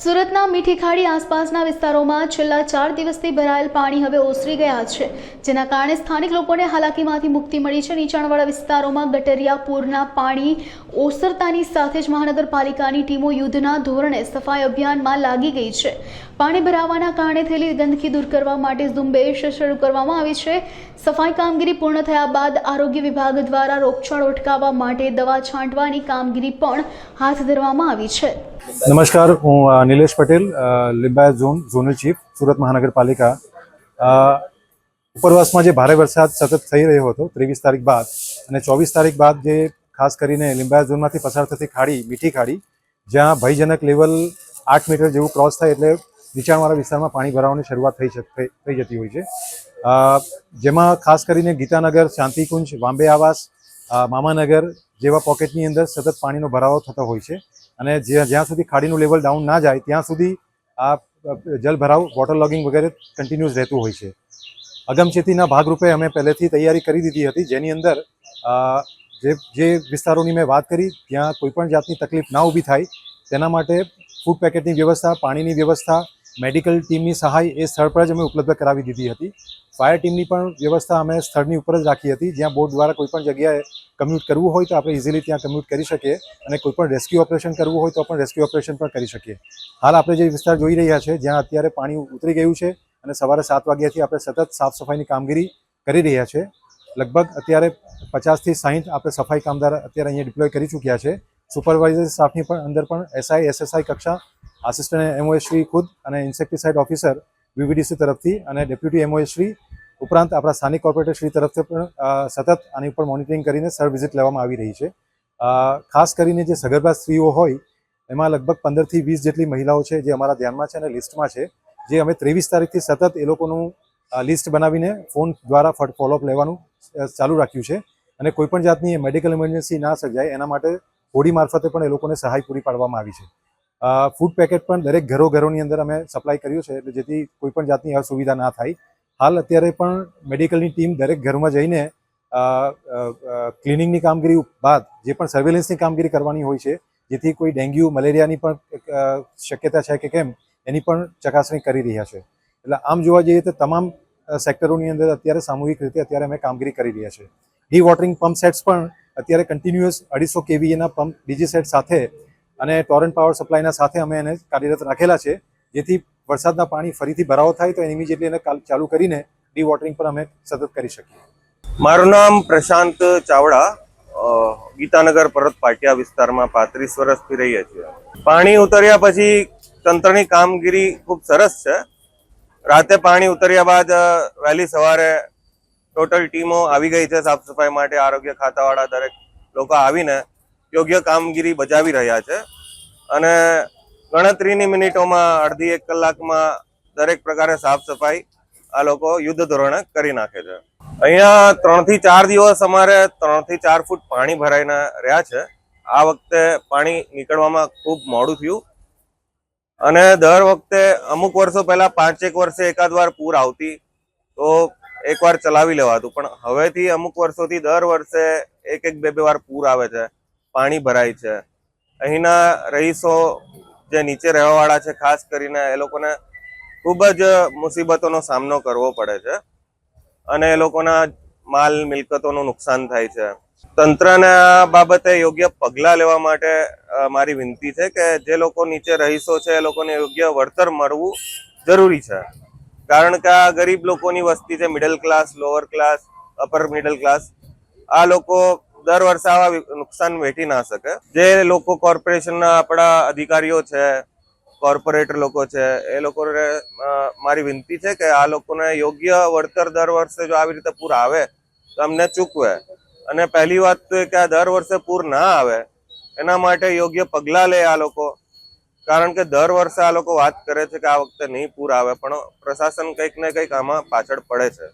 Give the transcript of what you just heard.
સુરતના મીઠી ખાડી આસપાસના વિસ્તારોમાં છેલ્લા 4 દિવસથી ભરાયેલ પાણી હવે ઓસરી ગયા છે, જેના કારણે સ્થાનિક લોકોને હાલાકીમાંથી મુક્તિ મળી છે। નીચાણવાળા વિસ્તારોમાં ગટરિયા પૂરના પાણી ઓસરતાની સાથે જ મહાનગરપાલિકાની ટીમો યુદ્ધના ધોરણે સફાઈ અભિયાનમાં લાગી ગઈ છે। પાણી ભરાવાના કારણે થયેલી ગંદકી દૂર કરવા માટે ઝુંબેશ શરૂ કરવામાં આવી છે। સફાઈ કામગીરી પૂર્ણ થયા બાદ આરોગ્ય વિભાગ દ્વારા રોગચાળો અટકાવવા માટે દવા છાંટવાની કામગીરી પણ હાથ ધરવામાં આવી છે। નમસ્કાર, હું નિલેશ પટેલ, લિંબાયત ઝોનલ ચીફ, સુરત મહાનગરપાલિકા। ઉપરવાસમાં જે ભારે વરસાદ સતત થઈ રહ્યો હતો 23 તારીખ બાદ અને 24 તારીખ બાદ જે ખાસ કરીને લિંબાયત ઝોનમાંથી પસાર થતી ખાડી, મીઠી ખાડી, જ્યાં ભયજનક લેવલ 8 મીટર જેવું ક્રોસ થાય એટલે નીચાણવાળા વિસ્તારમાં પાણી ભરાવાની શરૂઆત થઈ જતી હોય છે। જેમાં ખાસ કરીને ગીતાનગર, શાંતિકુંજ, વાંબે આવાસ, મામાનગર જેવા પોકેટની અંદર સતત પાણીનો ભરાવો થતો હોય છે અને જ્યાં સુધી ખાડીનું લેવલ ડાઉન ના જાય ત્યાં સુધી આ જલભરાવ, વોટર લોગિંગ વગેરે કન્ટિન્યુઅસ રહેતું હોય છે। અગમચેતીના ભાગરૂપે અમે પહેલેથી તૈયારી કરી દીધી હતી, જેની અંદર જે વિસ્તારોની મેં વાત કરી ત્યાં કોઈપણ જાતની તકલીફ ના ઊભી થાય તેના માટે ફૂડ પેકેટની વ્યવસ્થા, પાણીની વ્યવસ્થા, મેડિકલ ટીમની સહાય એ સ્થળ પર જ અમે ઉપલબ્ધ કરાવી દીધી હતી। ફાયર ટીમની પણ વ્યવસ્થા અમે સ્થળની ઉપર જ રાખી હતી, જ્યાં બોટ દ્વારા કોઈપણ જગ્યાએ કમ્યુટ કરવું હોય તો આપણે ઇઝીલી ત્યાં કમ્યુટ કરી શકીએ અને કોઈપણ રેસ્ક્યુ ઓપરેશન કરવું હોય તો પણ રેસ્ક્યુ ઓપરેશન પણ કરી શકીએ। હાલ આપણે જે વિસ્તાર જોઈ રહ્યા છે, જ્યાં અત્યારે પાણી ઉતરી ગયું છે અને સવારે 7 વાગ્યાથી આપણે સતત સાફ સફાઈની કામગીરી કરી રહ્યા છે। લગભગ અત્યારે 50 થી 60 આપણે સફાઈ કામદાર અત્યારે અહીંયા ડિપ્લોય કરી ચૂક્યા છે। સુપરવાઇઝર સ્ટાફની પણ અંદર પણ એસઆઈ, એસએસઆઈ કક્ષા, આસિસ્ટન્ટ એમઓએસ શ્રી ખુદ અને ઇન્સેક્ટિસાઇડ ઓફિસર વીવીડીસી તરફથી અને ડેપ્યુટી એમઓએસ શ્રી ઉપરાંત આપણા સ્થાનિક કોર્પોરેટર શ્રી તરફથી પણ સતત આની ઉપર મોનિટરિંગ કરીને સર વિઝિટ લેવામાં આવી રહી છે। ખાસ કરીને જે સગર્ભા સ્ત્રીઓ હોય એમાં લગભગ 15 થી 20 જેટલી મહિલાઓ છે જે અમારા ધ્યાનમાં છે અને લિસ્ટમાં છે, જે અમે 23 તારીખથી સતત એ લોકોનું લિસ્ટ બનાવીને ફોન દ્વારા ફોલોઅપ લેવાનું ચાલુ રાખ્યું છે અને કોઈપણ જાતની મેડિકલ ઇમરજન્સી ના સર્જાય એના માટે હોડી મારફતે પણ એ લોકોને સહાય પૂરી પાડવામાં આવી છે। ફૂડ પેકેટ પણ દરેક ઘરોની અંદર અમે સપ્લાય કર્યું છે, એટલે જેથી કોઈપણ જાતની અસુવિધા ના થાય। હાલ અત્યારે પણ મેડિકલની ટીમ દરેક ઘરમાં જઈને ક્લિનિંગની કામગીરી બાદ જે પણ સર્વેલન્સની કામગીરી કરવાની હોય છે, જેથી કોઈ ડેન્ગ્યુ, મલેરિયાની પણ શક્યતા છે કે કેમ એની પણ ચકાસણી કરી રહ્યા છે। એટલે આમ જોવા જઈએ તો તમામ સેક્ટરોની અંદર અત્યારે સામૂહિક રીતે અત્યારે અમે કામગીરી કરી રહ્યા છે। ડી વોટરિંગ પંપ સેટ્સ પણ અત્યારે continuous 250 kVA pump DG set સાથે અને ટોરન્ટ પાવર સપ્લાયના સાથે અમે એને કાર્યરત રાખેલા છે, જેથી વરસાદના પાણી ફરીથી ભરાવો થાય તો ઇમિડિયેટલી એને ચાલુ કરીને ડી વોટરિંગ પણ અમે સતત કરી શકીએ। મારું નામ પ્રશાંત ચાવડા, ગીતાનગર પરત પાટિયા વિસ્તારમાં 35 વર્ષથી રહીએ છીએ। પાણી ઉતર્યા પછી તંત્રની કામગીરી ખૂબ સરસ છે। રાતે પાણી ઉતર્યા બાદ વહેલી સવારે ટોટલ ટીમો આવી ગઈ છે સાફ સફાઈ માટે। આરોગ્ય ખાતાવાળા દરેક લોકો આવીને યોગ્ય કામગીરી બજાવી રહ્યા છે અને ગણતરીની મિનિટોમાં, અડધી 1 કલાકમાં દરેક પ્રકારે સાફ સફાઈ આ લોકો યુદ્ધ ધોરણે કરી નાખે છે। અહીંયા 3 થી 4 દિવસ અમારે 3 થી 4 ફૂટ પાણી ભરાઈને રહ્યા છે। આ વખતે પાણી નીકળવામાં ખૂબ મોડું થયું અને દર વખતે અમુક વર્ષો પહેલા 5-1 વર્ષે એકાદ વાર પૂર આવતી તો એકવાર ચલાવી લેવાતું, પણ હવેથી અમુક વર્ષોથી દર વર્ષે 1-2 વાર પૂર આવે છે, પાણી ભરાય છે। અહીંના રહીશો જે નીચે રહેવાવાળા છે, ખાસ કરીને એ લોકોને ખૂબ જ મુસીબતોનો સામનો કરવો પડે છે અને એ લોકોના માલ મિલકતોનું નુકસાન થાય છે। તંત્રને આ બાબતે યોગ્ય પગલાં લેવા માટે મારી વિનંતી છે કે જે લોકો નીચે રહીશો છે એ લોકોને યોગ્ય વળતર મળવું જરૂરી છે, કારણ કે આ ગરીબ લોકોની વસ્તી છે, middle class, lower class, upper middle class. આ લોકો દર વર્ષે આવા નુકસાન વેઠી ના શકે। જે લોકો કોર્પોરેશનના આપણા અધિકારીઓ છે, કોર્પોરેટર લોકો છે, એ લોકોને મારી વિનંતી છે કે આ લોકોને યોગ્ય વળતર દર વર્ષે જો આવી રીતે પૂર આવે તો અમને ચૂકવે અને પહેલી વાત તો કે આ દર વર્ષે પૂર ના આવે એના માટે યોગ્ય પગલાં લે આ લોકો, કારણ કે દર વર્ષે આ લોકો વાત કરે છે કે આ વખતે નહીં પૂર આવે, પણ પ્રશાસન કંઈક ને કંઈક આમાં પાછળ પડે છે।